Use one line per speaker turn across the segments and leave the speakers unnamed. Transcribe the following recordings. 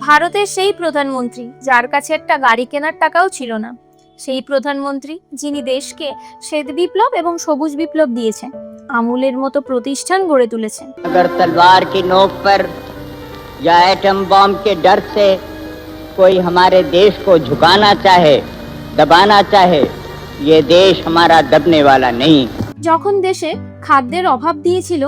ভারতের সেই প্রধানমন্ত্রী যার কাছে একটা গাড়ি কেনার টাকাও ছিল না, সেই প্রধানমন্ত্রী যিনি দেশকে শ্বেত বিপ্লব এবং সবুজ বিপ্লব দিয়েছে, আমুলের মতো প্রতিষ্ঠান গড়ে তুলেছে।
अगर तलवार की नोक पर या एटम बॉम्ब के डर से कोई हमारे देश को झुकाना चाहे, दबाना चाहे, ये देश हमारा दबने वाला नहीं।
যখন দেশে খাদ্যের অভাব দিয়েছিল,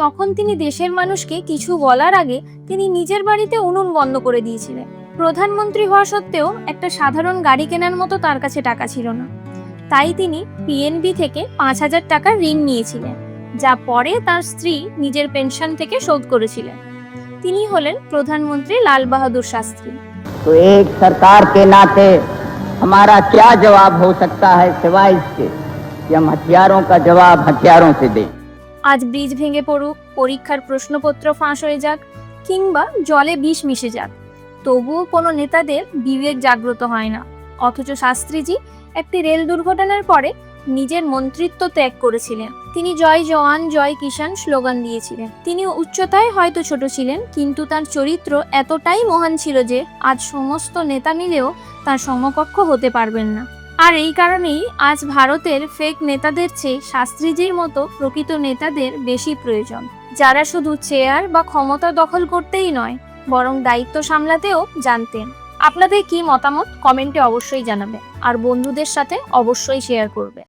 তখন তিনি দেশের মানুষকে কিছু বলার আগে তিনি নিজের বাড়িতে উনুন বন্ধ করে দিয়েছিলেন। প্রধানমন্ত্রী হওয়া সত্ত্বেও একটা সাধারণ গাড়ি কেনার মতো তার কাছে টাকা ছিল না। তাই তিনি পিএনবি থেকে 5,000 টাকার ঋণ নিয়েছিলেন, যা পরে তার স্ত্রী নিজের পেনশন থেকে শোধ করেছিলেন। তিনি হলেন প্রধানমন্ত্রী লাল বাহাদুর শাস্ত্রী।
तो एक सरकार के नाते हमारा क्या जवाब हो सकता है सिवाय इसके कि हम हथियारों का जवाब हथियारों से दें।
আজ ব্রিজ ভেঙে পড়ুক, পরীক্ষার প্রশ্নপত্র ফাঁস হয়ে যাক, কিংবা জলে বিষ মিশে যাক, তবুও কোনো নেতাদের বিবেক জাগ্রত হয় না। অথচ শাস্ত্রীজি একটি রেল দুর্ঘটনার পরে নিজের মন্ত্রিত্ব ত্যাগ করেছিলেন। তিনি জয় জওয়ান জয় কিষাণ স্লোগান দিয়েছিলেন। তিনি উচ্চতায় হয়তো ছোট ছিলেন, কিন্তু তার চরিত্র এতটাই মহান ছিল যে আজ সমস্ত নেতা মিলেও তার সমকক্ষ হতে পারবেন না। আর এই কারণেই আজ ভারতের ফেক নেতাদের চেয়ে শাস্ত্রীজির মতো প্রকৃত নেতাদের বেশি প্রয়োজন, যারা শুধু চেয়ার বা ক্ষমতা দখল করতেই নয়, বরং দায়িত্ব সামলাতেও জানতেন। আপনাদের কি মতামত কমেন্টে অবশ্যই জানাবে, আর বন্ধুদের সাথে অবশ্যই শেয়ার করবে।